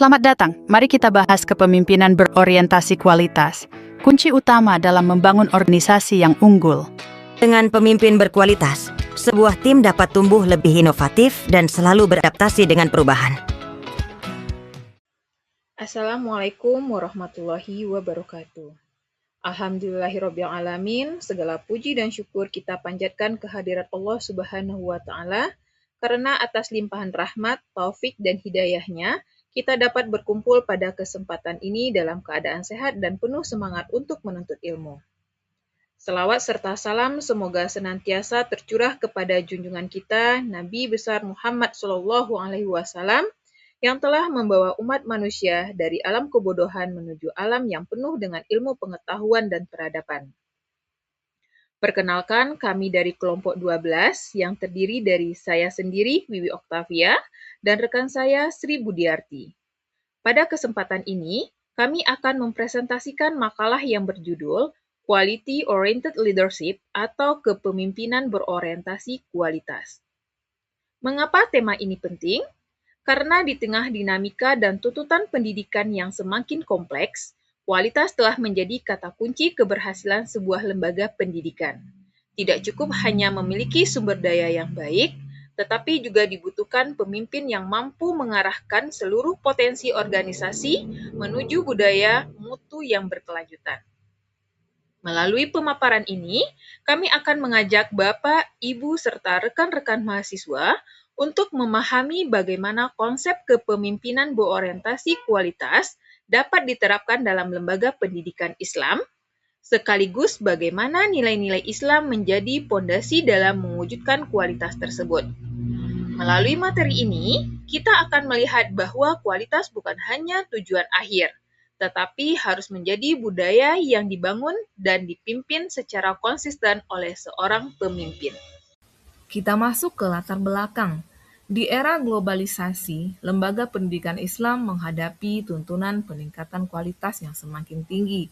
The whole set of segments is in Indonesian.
Selamat datang, mari kita bahas kepemimpinan berorientasi kualitas. Kunci utama dalam membangun organisasi yang unggul. Dengan pemimpin berkualitas, sebuah tim dapat tumbuh lebih inovatif dan selalu beradaptasi dengan perubahan. Assalamualaikum warahmatullahi wabarakatuh. Alhamdulillahirrabbilalamin, segala puji dan syukur kita panjatkan kehadirat Allah Subhanahu wa Ta'ala, karena atas limpahan rahmat, taufik, dan hidayahnya, kita dapat berkumpul pada kesempatan ini dalam keadaan sehat dan penuh semangat untuk menuntut ilmu. Selawat serta salam semoga senantiasa tercurah kepada junjungan kita, Nabi besar Muhammad SAW, yang telah membawa umat manusia dari alam kebodohan menuju alam yang penuh dengan ilmu pengetahuan dan peradaban. Perkenalkan, kami dari kelompok 12 yang terdiri dari saya sendiri, Wiwi Oktavia, dan rekan saya, Sri Budiarti. Pada kesempatan ini, kami akan mempresentasikan makalah yang berjudul Quality Oriented Leadership atau Kepemimpinan Berorientasi Kualitas. Mengapa tema ini penting? Karena di tengah dinamika dan tuntutan pendidikan yang semakin kompleks, kualitas telah menjadi kata kunci keberhasilan sebuah lembaga pendidikan. Tidak cukup hanya memiliki sumber daya yang baik, tetapi juga dibutuhkan pemimpin yang mampu mengarahkan seluruh potensi organisasi menuju budaya mutu yang berkelanjutan. Melalui pemaparan ini, kami akan mengajak Bapak, Ibu, serta rekan-rekan mahasiswa untuk memahami bagaimana konsep kepemimpinan berorientasi kualitas dapat diterapkan dalam lembaga pendidikan Islam, sekaligus bagaimana nilai-nilai Islam menjadi pondasi dalam mewujudkan kualitas tersebut. Melalui materi ini, kita akan melihat bahwa kualitas bukan hanya tujuan akhir, tetapi harus menjadi budaya yang dibangun dan dipimpin secara konsisten oleh seorang pemimpin. Kita masuk ke latar belakang. Di era globalisasi, lembaga pendidikan Islam menghadapi tuntunan peningkatan kualitas yang semakin tinggi.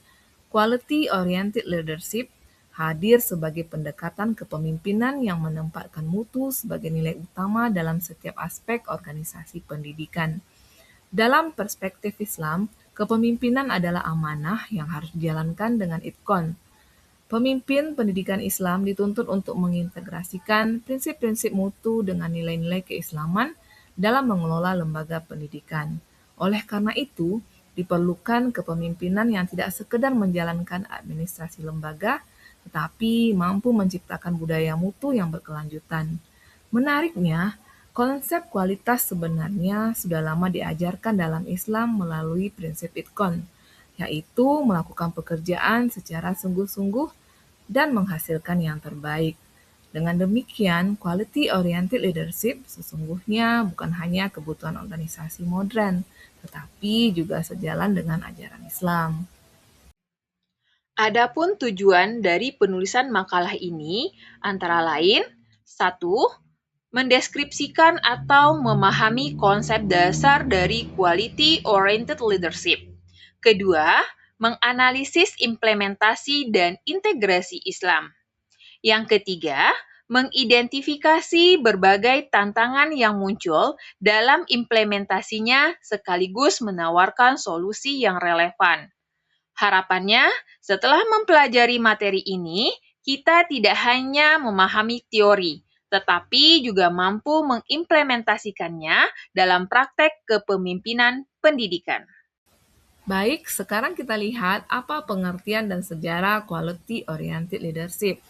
Quality Oriented Leadership hadir sebagai pendekatan kepemimpinan yang menempatkan mutu sebagai nilai utama dalam setiap aspek organisasi pendidikan. Dalam perspektif Islam, kepemimpinan adalah amanah yang harus dijalankan dengan itqan. Pemimpin pendidikan Islam dituntut untuk mengintegrasikan prinsip-prinsip mutu dengan nilai-nilai keislaman dalam mengelola lembaga pendidikan. Oleh karena itu, diperlukan kepemimpinan yang tidak sekedar menjalankan administrasi lembaga, tetapi mampu menciptakan budaya mutu yang berkelanjutan. Menariknya, konsep kualitas sebenarnya sudah lama diajarkan dalam Islam melalui prinsip itqan, yaitu melakukan pekerjaan secara sungguh-sungguh dan menghasilkan yang terbaik. Dengan demikian, quality oriented leadership sesungguhnya bukan hanya kebutuhan organisasi modern, tetapi juga sejalan dengan ajaran Islam. Adapun tujuan dari penulisan makalah ini antara lain: 1. Mendeskripsikan atau memahami konsep dasar dari quality oriented leadership. Kedua, menganalisis implementasi dan integrasi Islam. Yang ketiga, mengidentifikasi berbagai tantangan yang muncul dalam implementasinya sekaligus menawarkan solusi yang relevan. Harapannya, setelah mempelajari materi ini, kita tidak hanya memahami teori, tetapi juga mampu mengimplementasikannya dalam praktek kepemimpinan pendidikan. Baik, sekarang kita lihat apa pengertian dan sejarah quality oriented leadership.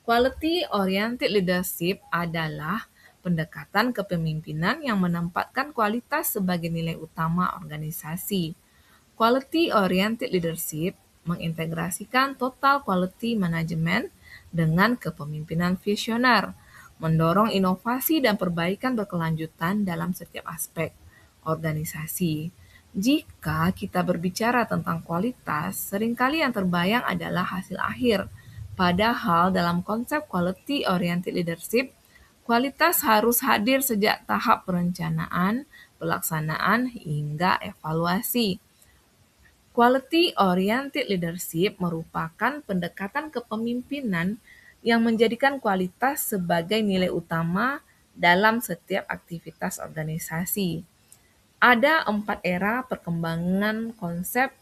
Quality oriented leadership adalah pendekatan kepemimpinan yang menempatkan kualitas sebagai nilai utama organisasi. Quality oriented leadership mengintegrasikan total quality management dengan kepemimpinan visioner, mendorong inovasi dan perbaikan berkelanjutan dalam setiap aspek organisasi. Jika kita berbicara tentang kualitas, seringkali yang terbayang adalah hasil akhir. Padahal dalam konsep quality oriented leadership, kualitas harus hadir sejak tahap perencanaan, pelaksanaan, hingga evaluasi. Quality oriented leadership merupakan pendekatan kepemimpinan yang menjadikan kualitas sebagai nilai utama dalam setiap aktivitas organisasi. Ada 4 era perkembangan konsep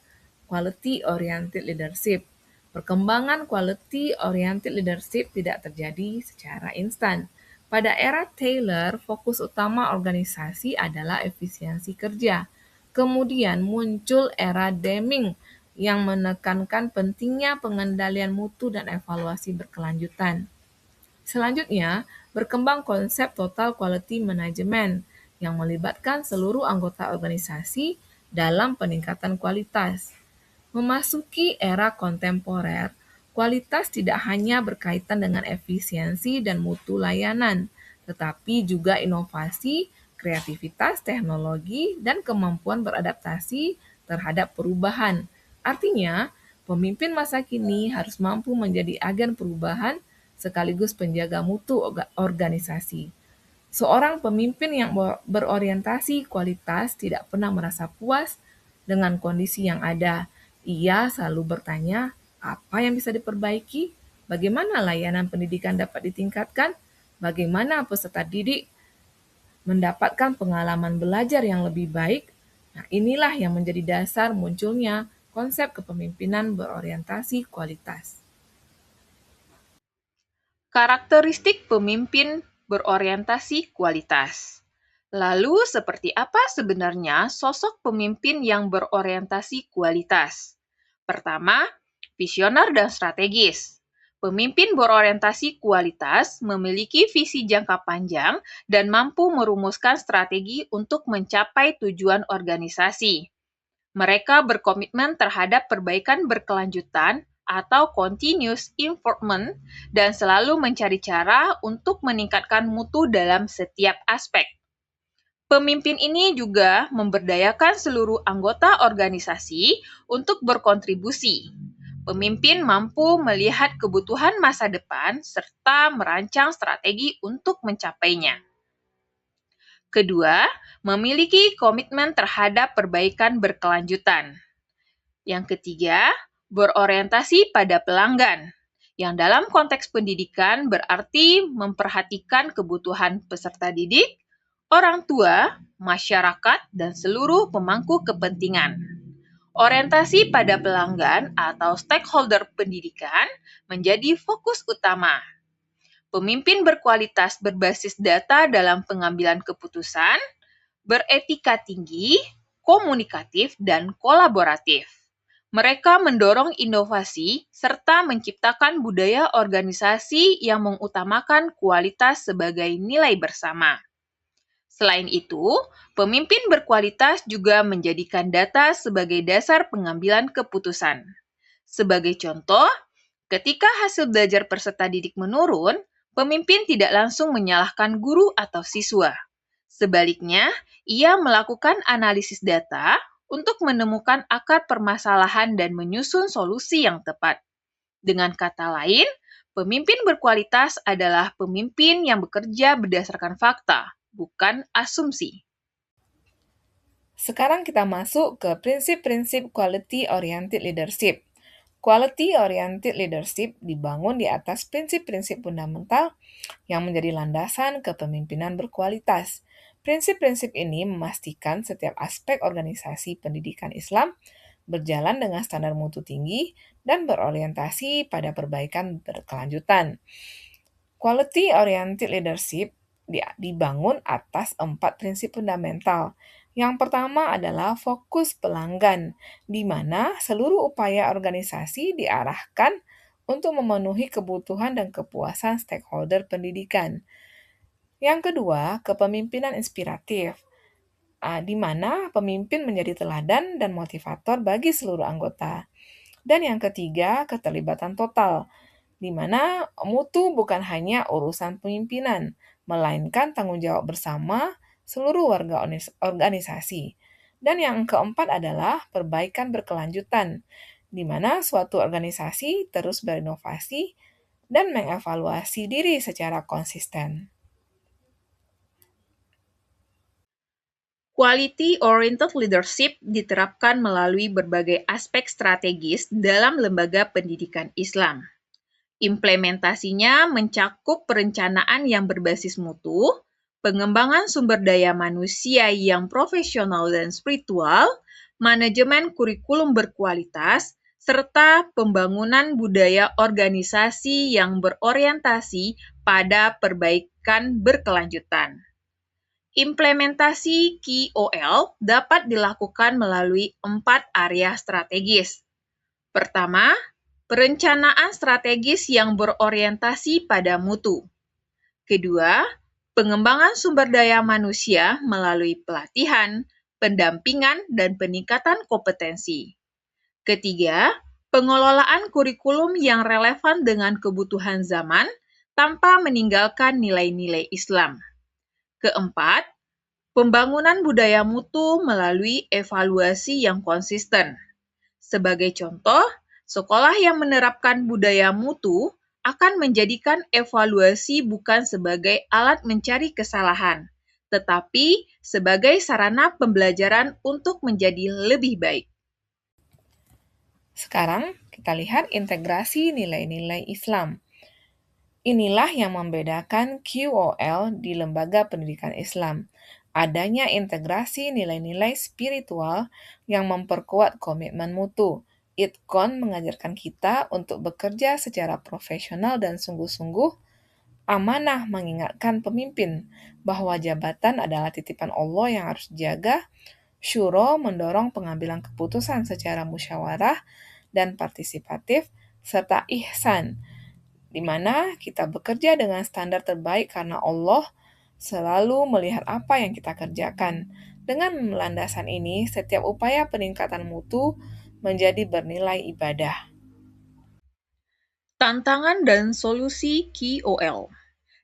quality oriented leadership. Perkembangan quality oriented leadership tidak terjadi secara instan. Pada era Taylor, fokus utama organisasi adalah efisiensi kerja. Kemudian muncul era Deming yang menekankan pentingnya pengendalian mutu dan evaluasi berkelanjutan. Selanjutnya, berkembang konsep total quality management yang melibatkan seluruh anggota organisasi dalam peningkatan kualitas. Memasuki era kontemporer, kualitas tidak hanya berkaitan dengan efisiensi dan mutu layanan, tetapi juga inovasi, kreativitas, teknologi, dan kemampuan beradaptasi terhadap perubahan. Artinya, pemimpin masa kini harus mampu menjadi agen perubahan sekaligus penjaga mutu organisasi. Seorang pemimpin yang berorientasi kualitas tidak pernah merasa puas dengan kondisi yang ada. Ia selalu bertanya, apa yang bisa diperbaiki? Bagaimana layanan pendidikan dapat ditingkatkan? Bagaimana peserta didik mendapatkan pengalaman belajar yang lebih baik? Nah, inilah yang menjadi dasar munculnya konsep kepemimpinan berorientasi kualitas. Karakteristik pemimpin berorientasi kualitas. Lalu, seperti apa sebenarnya sosok pemimpin yang berorientasi kualitas? Pertama, visioner dan strategis. Pemimpin berorientasi kualitas memiliki visi jangka panjang dan mampu merumuskan strategi untuk mencapai tujuan organisasi. Mereka berkomitmen terhadap perbaikan berkelanjutan atau continuous improvement dan selalu mencari cara untuk meningkatkan mutu dalam setiap aspek. Pemimpin ini juga memberdayakan seluruh anggota organisasi untuk berkontribusi. Pemimpin mampu melihat kebutuhan masa depan serta merancang strategi untuk mencapainya. Kedua, memiliki komitmen terhadap perbaikan berkelanjutan. Yang ketiga, berorientasi pada pelanggan, yang dalam konteks pendidikan berarti memperhatikan kebutuhan peserta didik, orang tua, masyarakat, dan seluruh pemangku kepentingan. Orientasi pada pelanggan atau stakeholder pendidikan menjadi fokus utama. Pemimpin berkualitas berbasis data dalam pengambilan keputusan, beretika tinggi, komunikatif, dan kolaboratif. Mereka mendorong inovasi serta menciptakan budaya organisasi yang mengutamakan kualitas sebagai nilai bersama. Selain itu, pemimpin berkualitas juga menjadikan data sebagai dasar pengambilan keputusan. Sebagai contoh, ketika hasil belajar peserta didik menurun, pemimpin tidak langsung menyalahkan guru atau siswa. Sebaliknya, ia melakukan analisis data untuk menemukan akar permasalahan dan menyusun solusi yang tepat. Dengan kata lain, pemimpin berkualitas adalah pemimpin yang bekerja berdasarkan fakta, bukan asumsi. Sekarang kita masuk ke prinsip-prinsip quality oriented leadership. Quality oriented leadership dibangun di atas prinsip-prinsip fundamental yang menjadi landasan kepemimpinan berkualitas. Prinsip-prinsip ini memastikan setiap aspek organisasi pendidikan Islam berjalan dengan standar mutu tinggi dan berorientasi pada perbaikan berkelanjutan. Quality oriented leadership dibangun atas 4 prinsip fundamental. Yang pertama adalah fokus pelanggan, di mana seluruh upaya organisasi diarahkan untuk memenuhi kebutuhan dan kepuasan stakeholder pendidikan. Yang kedua, kepemimpinan inspiratif, di mana pemimpin menjadi teladan dan motivator bagi seluruh anggota. Dan yang ketiga, keterlibatan total, di mana mutu bukan hanya urusan pemimpinan, melainkan tanggung jawab bersama seluruh warga organisasi. Dan yang keempat adalah perbaikan berkelanjutan, di mana suatu organisasi terus berinovasi dan mengevaluasi diri secara konsisten. Quality-oriented leadership diterapkan melalui berbagai aspek strategis dalam lembaga pendidikan Islam. Implementasinya mencakup perencanaan yang berbasis mutu, pengembangan sumber daya manusia yang profesional dan spiritual, manajemen kurikulum berkualitas, serta pembangunan budaya organisasi yang berorientasi pada perbaikan berkelanjutan. Implementasi KOL dapat dilakukan melalui 4 area strategis. Pertama, perencanaan strategis yang berorientasi pada mutu. Kedua, pengembangan sumber daya manusia melalui pelatihan, pendampingan, dan peningkatan kompetensi. Ketiga, pengelolaan kurikulum yang relevan dengan kebutuhan zaman tanpa meninggalkan nilai-nilai Islam. Keempat, pembangunan budaya mutu melalui evaluasi yang konsisten. Sebagai contoh, sekolah yang menerapkan budaya mutu akan menjadikan evaluasi bukan sebagai alat mencari kesalahan, tetapi sebagai sarana pembelajaran untuk menjadi lebih baik. Sekarang kita lihat integrasi nilai-nilai Islam. Inilah yang membedakan QOL di lembaga pendidikan Islam. Adanya integrasi nilai-nilai spiritual yang memperkuat komitmen mutu. ITKON mengajarkan kita untuk bekerja secara profesional dan sungguh-sungguh. Amanah mengingatkan pemimpin bahwa jabatan adalah titipan Allah yang harus dijaga. Syuro mendorong pengambilan keputusan secara musyawarah dan partisipatif, serta ihsan, di mana kita bekerja dengan standar terbaik karena Allah selalu melihat apa yang kita kerjakan. Dengan landasan ini, setiap upaya peningkatan mutu menjadi bernilai ibadah. Tantangan dan solusi KOL.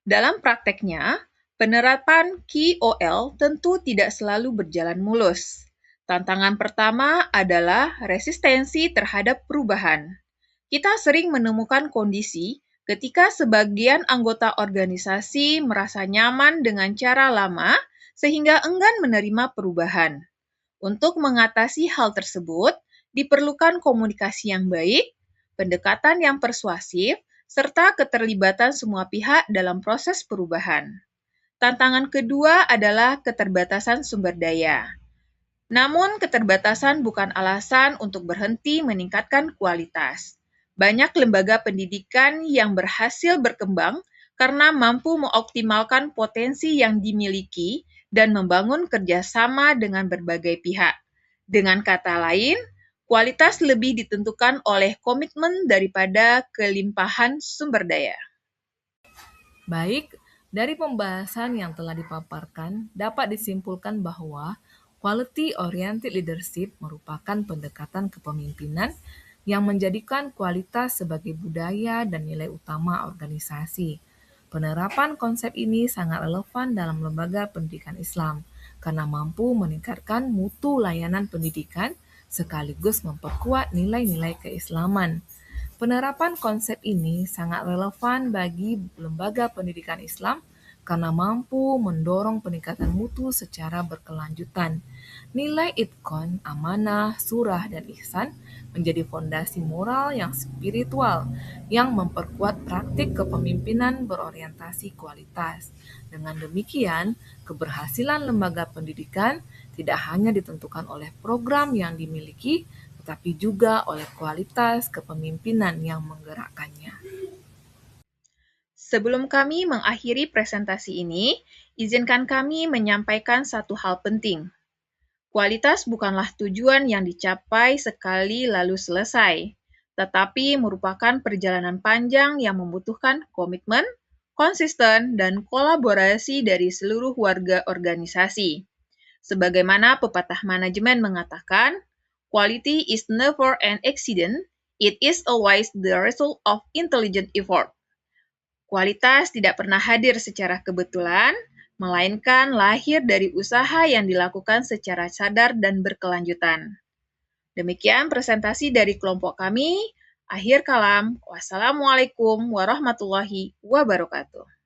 Dalam prakteknya, penerapan KOL tentu tidak selalu berjalan mulus. Tantangan pertama adalah resistensi terhadap perubahan. Kita sering menemukan kondisi ketika sebagian anggota organisasi merasa nyaman dengan cara lama sehingga enggan menerima perubahan. Untuk mengatasi hal tersebut, diperlukan komunikasi yang baik, pendekatan yang persuasif, serta keterlibatan semua pihak dalam proses perubahan. Tantangan kedua adalah keterbatasan sumber daya. Namun, keterbatasan bukan alasan untuk berhenti meningkatkan kualitas. Banyak lembaga pendidikan yang berhasil berkembang karena mampu mengoptimalkan potensi yang dimiliki dan membangun kerjasama dengan berbagai pihak. Dengan kata lain, kualitas lebih ditentukan oleh komitmen daripada kelimpahan sumber daya. Baik, dari pembahasan yang telah dipaparkan, dapat disimpulkan bahwa quality-oriented leadership merupakan pendekatan kepemimpinan yang menjadikan kualitas sebagai budaya dan nilai utama organisasi. Penerapan konsep ini sangat relevan dalam lembaga pendidikan Islam karena mampu meningkatkan mutu layanan pendidikan sekaligus memperkuat nilai-nilai keislaman. Penerapan konsep ini sangat relevan bagi lembaga pendidikan Islam karena mampu mendorong peningkatan mutu secara berkelanjutan. Nilai ITKON, amanah, surah, dan ihsan menjadi fondasi moral yang spiritual yang memperkuat praktik kepemimpinan berorientasi kualitas. Dengan demikian, keberhasilan lembaga pendidikan tidak hanya ditentukan oleh program yang dimiliki, tetapi juga oleh kualitas kepemimpinan yang menggerakkannya. Sebelum kami mengakhiri presentasi ini, izinkan kami menyampaikan satu hal penting. Kualitas bukanlah tujuan yang dicapai sekali lalu selesai, tetapi merupakan perjalanan panjang yang membutuhkan komitmen, konsisten, dan kolaborasi dari seluruh warga organisasi. Sebagaimana pepatah manajemen mengatakan, quality is never an accident, it is always the result of intelligent effort. Kualitas tidak pernah hadir secara kebetulan, melainkan lahir dari usaha yang dilakukan secara sadar dan berkelanjutan. Demikian presentasi dari kelompok kami. Akhir kalam, wassalamualaikum warahmatullahi wabarakatuh.